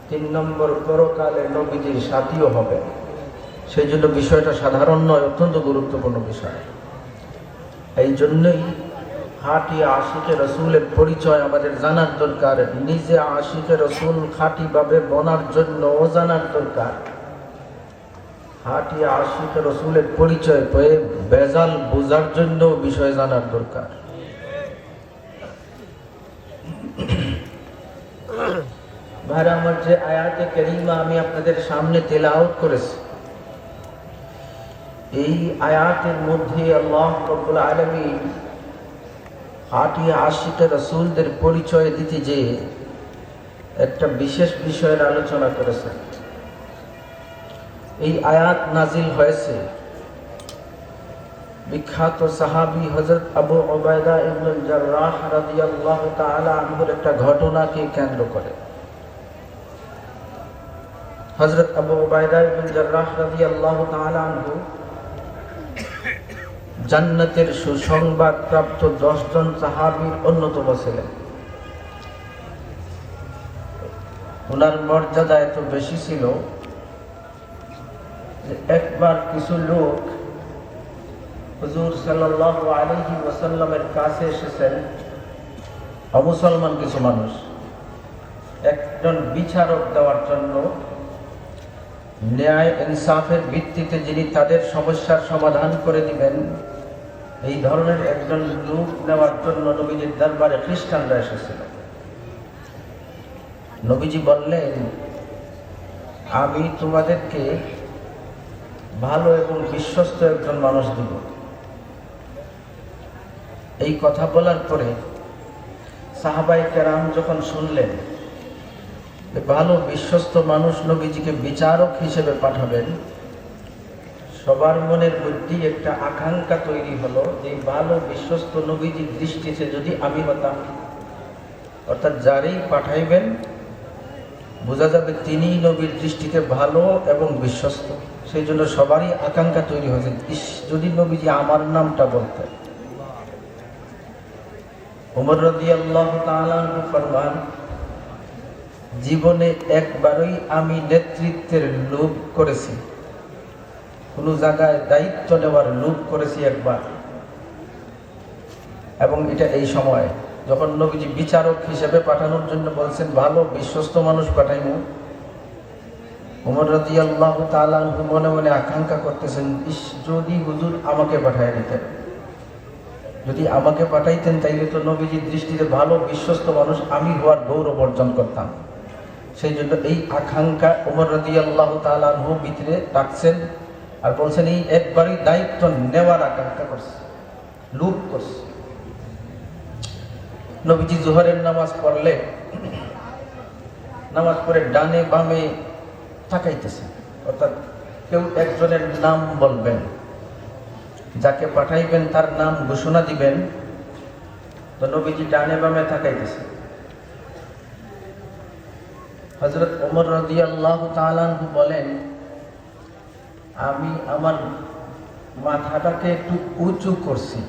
3 নম্বর পরকালে নবীজির সাথীও হবে। সেই জন্য বিষয়টা সাধারণ নয়, অত্যন্ত গুরুত্বপূর্ণ বিষয়। এই জন্যই খাঁটি আশিকে রসুলের পরিচয় আমাদের জানার দরকার। নিজে আশিকে রসুল খাঁটিভাবে বনার জন্য জানার দরকার। খাঁটি আশিকে রসুলের পরিচয় পেয়ে বেজাল বোঝার জন্য বিষয় জানার দরকার। ভাইরা আমার, যে আয়াতে কারিমা আমি আপনাদের সামনে তেলাওয়াত করেছি, এই আয়াতের মধ্যে আল্লাহ রাব্বুল আলামিন খাঁটি আশিকে রাসূলদের পরিচয় দিতে যে একটা বিশেষ বিষয়ের আলোচনা করেছেন। এই আয়াত নাজিল হয়েছে বিখ্যাত সাহাবী হযরত আবু উবাইদা ইবনুল জাররাহ রাদিয়াল্লাহু তাআলা আনহুর একটা ঘটনাকে কেন্দ্র করে। হযরত আবু উবাইদা ইবনুল জাররাহ রাদিয়াল্লাহু তাআলা আনহু জান্নাতের সুসংবাদ প্রাপ্ত 10 জন সাহাবীর অন্যতম ছিলেন। ওনার মর্যাদা এত বেশি ছিল যে একবার কিছু লোক হুজুর সাল্লাল্লাহু আলাইহি ওয়াসাল্লামের কাছে এসেছেন, অমুসলমান কিছু মানুষ, একজন বিচারক দেওয়ার জন্য, ন্যায় ইনসাফের ভিত্তিতে যিনি তাদের সমস্যার সমাধান করে দিবেন, এই ধরনের একজন লোক নেওয়ার জন্য নবীজির দরবারে খ্রিস্টানরা এসেছিল। নবীজি বললেন, আমি তোমাদেরকে ভালো এবং বিশ্বস্ত একজন মানুষ দিব। এই কথা বলার পরে সাহাবায়ে কেরাম যখন শুনলেন ভালো বিশ্বস্ত মানুষ নবীজিকে বিচারক হিসেবে পাঠাবেন, সবার মনের মধ্যে একটা আকাঙ্ক্ষা তৈরি হলো যে ভালো বিশ্বস্ত নবীজির দৃষ্টিতে যদি আমি হতাম, অর্থাৎ যারই পাঠাইবেন বোঝা যাবে তিনি নবীর দৃষ্টিতে ভালো এবং বিশ্বস্ত। সেই জন্য সবারই আকাঙ্ক্ষা তৈরি হয়েছে, যদি নবীজি আমার নামটা বলতেন। ওমর রাদিয়াল্লাহু তাআলা আনহু ফরমান, জীবনে একবারই আমি নেতৃত্বের লোভ করেছি, কোন জায়গায় দায়িত্ব নেওয়ার লোভ করেছি একবার, এবং এটা এই সময় যখন নবীজি বিচারক হিসেবে পাঠানোর জন্য বলছেন ভালো বিশ্বস্ত মানুষ পাঠাইমু। ওমর রাদিয়াল্লাহু তাআলা আনহু মনে মনে আকাঙ্ক্ষা করতেছেন, যদি হুজুর আমাকে পাঠায় দিতেন, যদি আমাকে পাঠাইতেন তাইলে তো নবীজির দৃষ্টিতে ভালো বিশ্বস্ত মানুষ আমি হওয়ার গৌরব অর্জন করতাম। সেই জন্য এই আকাঙ্ক্ষা ওমর রাদিয়াল্লাহু তাআলা আনহু ভিতরে রাখছেন, আর বলছেন এই একবারই দায়িত্ব নেওয়ার আকাঙ্ক্ষা করছে, লোভ করছে। নবীজি জোহরের নামাজ পড়লে নামাজ পড়ে ডানে বামে তাকাইতেছেন, অর্থাৎ কেউ একজনের নাম বলবেন, যাকে পাঠাইবেন তার নাম ঘোষণা দিবেন, তো নবীজি ডানে বামে তাকাইতেছেন। হযরত ওমর রাদিয়াল্লাহু তাআলা আনহু বলেন, আমি আমার মাথাটাকে একটু উঁচু করছি,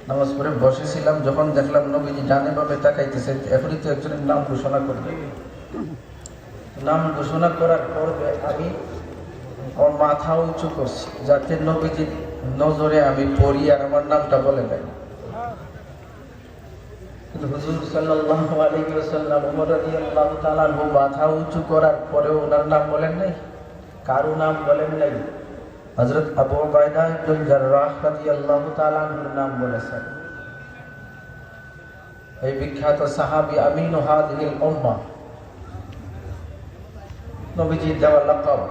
নামাজ পড়ে বসেছিলাম, যখন দেখলাম নবীজি ডানে বামে তাকাইতেছেন, এখনই তো একজনের নাম ঘোষণা করবে। নাম ঘোষণা করার পরে আমি আমার মাথা উঁচু করছি যাতে নবীজির নজরে আমি পড়ি আর আমার নামটা বলে দেয়। কিন্তু হুজুর সাল্লাল্লাহু আলাইহি ওয়াসাল্লাম ওমর রাদিয়াল্লাহু তাআলা আনহু মাথা উঁচু করার পরেও ওনার নাম বলেন নাই, কারো নাম বলেন নাই। হযরত আবু উবাইদা ইবনুল জাররাহ রাদিয়াল্লাহু তাআলা আনহুর নাম বলেছেন। এই বিখ্যাত সাহাবী আমিনু হাদিহিল উম্মাহ, নবীজির দেওয়া লাকাব।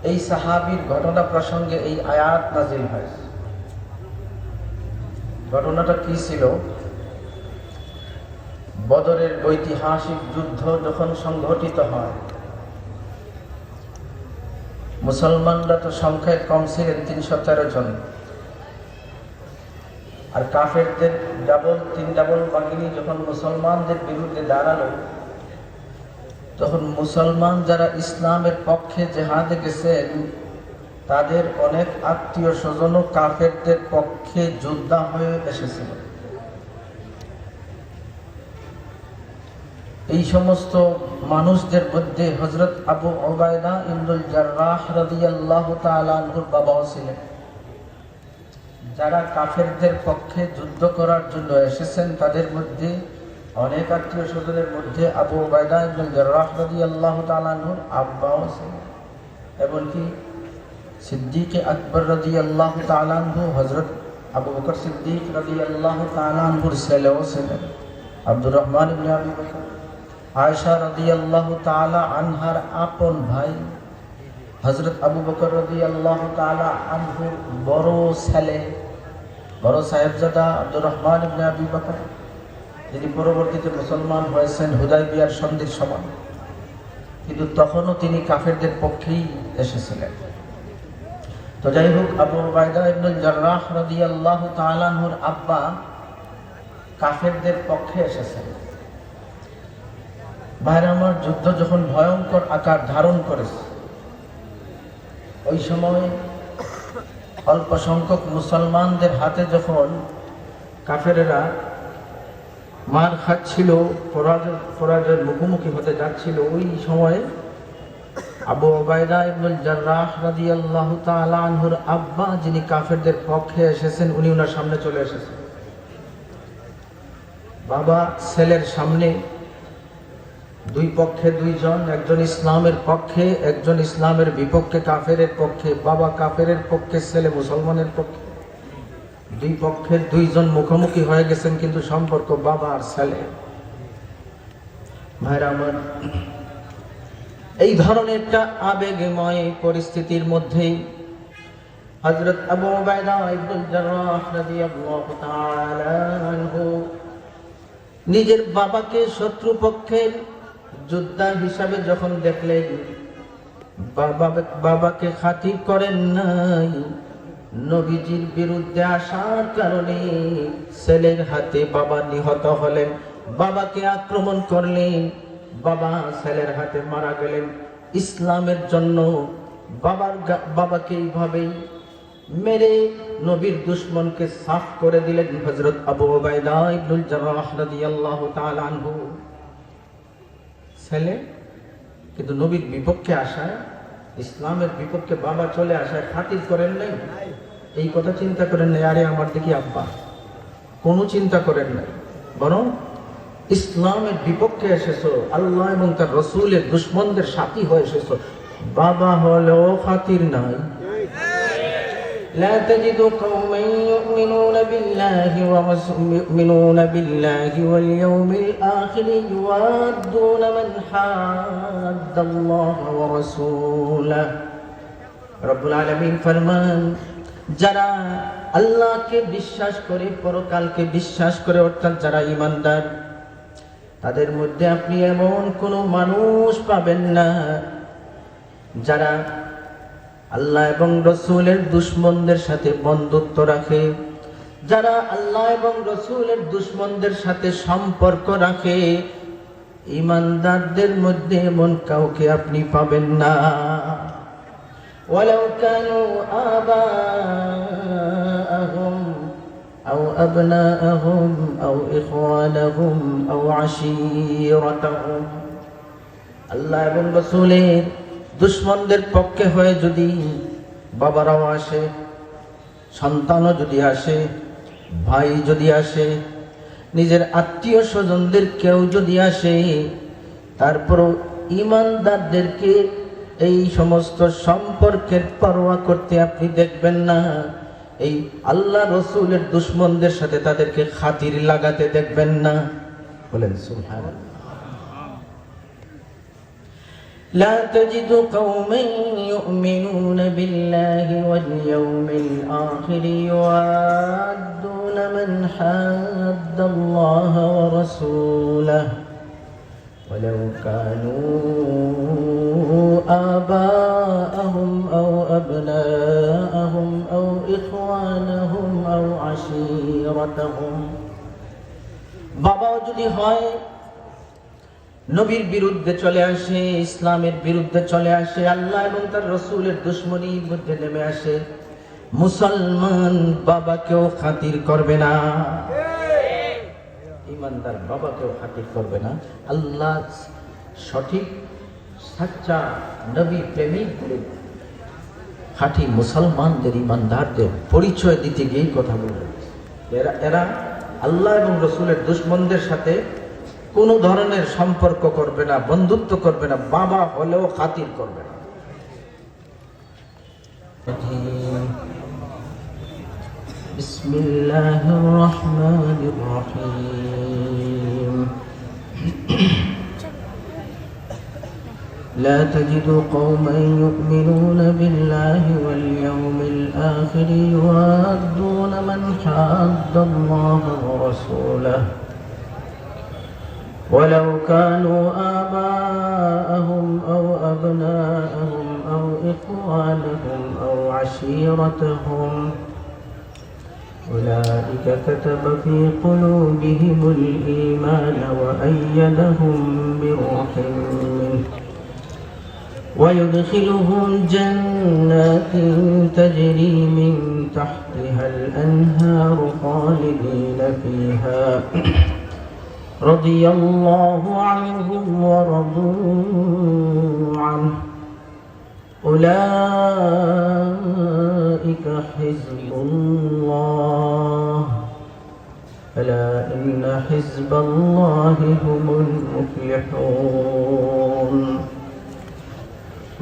এই সাহাবীর ঘটনা প্রসঙ্গে এই আয়াত নাজিল হয়েছে। ঘটনাটা কি ছিল? বদরের ঐতিহাসিক যুদ্ধ যখন সংঘটিত হয়, মুসলমানরা তো সংখ্যায় কম ছিলেন 313 জন, আর কাফেরদের তিন ডাবল বাহিনী যখন মুসলমানদের বিরুদ্ধে দাঁড়ালো, তখন মুসলমান যারা ইসলামের পক্ষে জেহাদে গেছেন তাদের অনেক আত্মীয় স্বজনও কাফেরদের পক্ষে যোদ্ধা হয়ে এসেছিল। এই সমস্ত মানুষদের মধ্যে হযরত আবু উবাইদা ইবনুল জাররাহ রাদিয়াল্লাহু তাআলা আনহুর বাবাও ছিলেন। যারা কাফেরদের পক্ষে যুদ্ধ করার জন্য এসেছেন তাদের মধ্যে অনেক আত্মীয় স্বজনের মধ্যে আবু উবাইদা ইবনুল জাররাহ রাদিয়াল্লাহু তাআলা আনহুর আব্বাও ছিলেন। এমনকি সিদ্দিক আকবর রাদিয়াল্লাহু তাআলা আনহু হযরত আবু বকর সিদ্দিক রাদিয়াল্লাহু তাআলা আনহুর ছেলেও ছিলেন। আব্দুর রহমান ইবনে আবি বকর আয়েশা রাদিয়াল্লাহু তাআলা আনহার আপন ভাই হযরত আবু বকর রাদিয়াল্লাহু তাআলা আনহুর বড় ছেলে, বড় সাহেবজাদা আব্দুর রহমান ইবনে আবি বকর, যিনি পরবর্তীতে মুসলমান হয়েছেন হুদায়বিয়ার সন্ধির সময়, কিন্তু তখনও তিনি কাফেরদের পক্ষেই এসেছিলেন। তো যাই হোক, আবু উবাইদা ইবনুল জাররাহ রাদিয়াল্লাহু তাআলা আনহুর আব্বা কাফেরদের পক্ষে এসেছেন। ভাইরা আমার, যুদ্ধ যখন ভয়ঙ্কর আকার ধারণ করেছে, ওই সময় অল্প সংখ্যক মুসলমানদের হাতে যখন কাফেরেরা মার খাচ্ছিল, পরাজয়ের মুখোমুখি হতে যাচ্ছিল, ওই সময় আবু উবাইদা ইবনুল জাররাহ রাদিয়াল্লাহু তাআলা আনহুর আব্বা, যিনি কাফেরদের পক্ষে এসেছেন, উনি ওনার সামনে চলে এসেছেন। বাবা ছেলের সামনে, দুই পক্ষে দুইজন, একজন ইসলামের পক্ষে, একজন ইসলামের বিপক্ষে, কাফেরের পক্ষে। বাবা কাফেরের পক্ষে, ছেলে মুসলমানের পক্ষে। দুই পক্ষের দুইজন মুখোমুখি হয়ে গেছেন, কিন্তু সম্পর্ক বাবা আর ছেলে। ভাইরা আমার, এই ধরনের একটা আবেগময় পরিস্থিতির মধ্যেই হযরত আবু উবাইদা ইবনুল জাররাহ রাদিয়াল্লাহু তাআলা আনহু নিজের বাবাকে শত্রুপক্ষের যোদ্ধা হিসাবে যখন দেখলেন, বাবাকে খাতির করেন নাই, নবীজির বিরুদ্ধে আসার কারণে ছেলের হাতে বাবা নিহত হলেন। বাবাকে আক্রমণ করলেন, বাবা ছেলের হাতে মারা গেলেন। ইসলামের জন্য বাবাকে এইভাবেই মেরে নবীর দুশমনকে সাফ করে দিলেন হযরত আবু উবাইদা ইবনুল জাররাহ রাদিয়াল্লাহু তাআলা আনহু। ছেলে কিন্তু নবীর বিপক্ষে আসায়, ইসলামের বিপক্ষে বাবা চলে আসায় খাতির করেন নাই, এই কথা চিন্তা করেন নাই, আরে আমার দিকে আব্বা, কোনো চিন্তা করেন নাই, বরং ইসলামের বিপক্ষে এসেছো, আল্লাহ এবং তার রাসূলের দুশমনদের সাথী হয়ে এসেছো, বাবা হলেও খাতির নাই। لا تجد قوما يؤمنون بالله واليوم الآخر يوادون من حاد الله ورسوله। রব্বুল আলামিন ফরমান, যারা আল্লাহকে বিশ্বাস করে, পরকালকে বিশ্বাস করে, অর্থাৎ যারা ঈমানদার, তাদের মধ্যে আপনি এমন কোনো মানুষ পাবেন না যারা আল্লাহ এবং রাসূলের দুশমনদের সাথে বন্ধুত্ব রাখে, যারা আল্লাহ এবং রাসূলের দুশমনদের সাথে সম্পর্ক রাখে। ঈমানদারদের মধ্যে এমন কাউকে আপনি পাবেন না। ওয়ালাউ কানু আবাআহুম আও আবনাআহুম আও ইখওয়ানাহুম আও আশীরাতাহুম, আল্লাহ এবং রাসূলের দুশমনদের পক্ষে হয়ে যদি বাবারাও আসে, সন্তানও যদি আসে, ভাই যদি আসে, নিজের আত্মীয় স্বজনদের কেউ যদি আসে, তারপরও ঈমানদারদেরকে এই সমস্ত সম্পর্কের পরোয়া করতে আপনি দেখবেন না। এই আল্লাহ রাসূলের দুশমনদের সাথে তাদেরকে খাতির লাগাতে দেখবেন না। বলেন সুবহানাল্লাহ। لا تجد قوما يؤمنون بالله واليوم الآخر يوادون من حاد الله ورسوله ولو كانوا آباءهم أو أبناءهم أو إخوانهم أو عشيرتهم। বাবা যদি হয় নবীর বিরুদ্ধে চলে আসে, ইসলামের বিরুদ্ধে চলে আসে, আল্লাহ এবং তার রাসূলের দুশমনির মধ্যে নেমে আসে, মুসলমান বাবাকেও খাতির করবে না। ইমানদার বাবাকেও খাতির করবে না। আল্লাহ সঠিক সাচ্চা নবী প্রেমিকদের খাঁটি মুসলমানদের ইমানদারদের পরিচয় দিতে গিয়েই কথা বলবে। এরা আল্লাহ এবং রসুলের দুশমনদের সাথে কোনো ধরনের সম্পর্ক করবে না, বন্ধুত্ব করবে না, বাবা হলেও খাতির করবে না। বিসমিল্লাহির রহমানির রহিম। لا تجد قوما يؤمنون بالله واليوم الآخر يوادون من حاد الله ورسوله ولو كانوا آباءهم أو أبناءهم أو إخوانهم أو عشيرتهم أولئك كتب في قلوبهم الإيمان وأيدهم بروح منه ويدخلهم جنات تجري من تحتها الأنهار خالدين فيها رضي الله عنهم ورضوا عنه أولئك حزب الله ألا إن حزب الله هم المفلحون.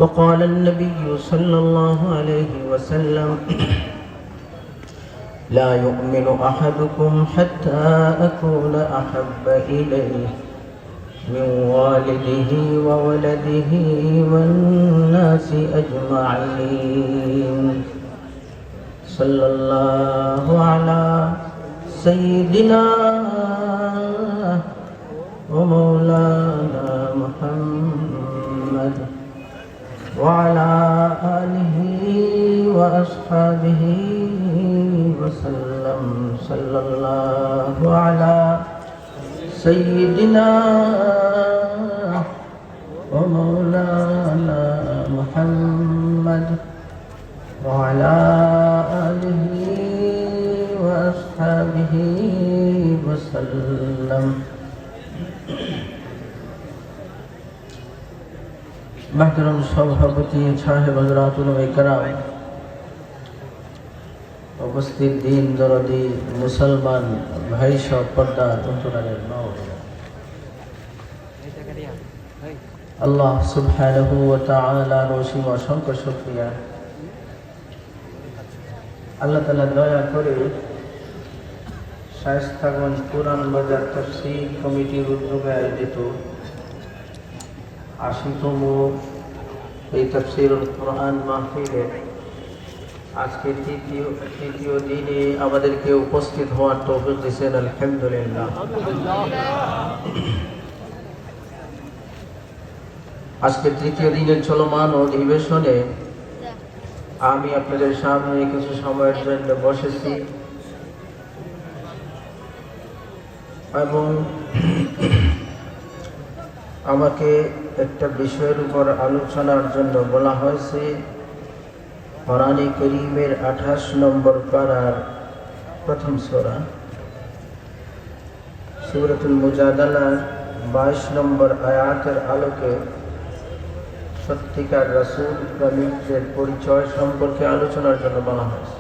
وقال النبي صلى الله عليه وسلم لا يؤمن أحدكم حتى أكون أحب إليه من والده وولده والناس أجمعين. صلى الله على سيدنا ومولانا محمد وعلى آله وأصحابه وسلم. صلى الله على سيدنا ومولانا محمد وعلى آله وأصحابه وسلم. محترم সভাপতি সাহেব হযরত উলামায়ে কেরাম, উপস্থিত দিন দরদি মুসলমান ভাই সব পর্দা অন্তরালের মা, আল্লাহ সুবহানাহু ওয়া তাআলার অসীম অসংখ্য শুকরিয়া। আল্লাহ তাআলা দয়া করে শায়েস্তাগঞ্জ পুরান বাজার তাফসীর কমিটির উদ্যোগে আয়োজিত ৮০তম এই তাফসীরুল কুরআন মাহফিলে আজকে তৃতীয় দিনে আমাদেরকে উপস্থিত হওয়ার তৌফিক দিয়েছেন, আলহামদুলিল্লাহ। আজকে তৃতীয় দিনের চলমান অধিবেশনে আমি আপনাদের সামনে কিছু সময়ের জন্য বসেছি এবং আমাকে একটা বিষয়ের উপর আলোচনার জন্য বলা হয়েছে। কোরআনে কারীমের ২৮ নম্বর পারার প্রথম সূরা সূরাতুল মুজাদালার ২২ নম্বর আয়াতের আলোকে সত্যিকার রাসূল প্রেমিকদের পরিচয় সম্পর্কে আলোচনার জন্য বলা হয়েছে।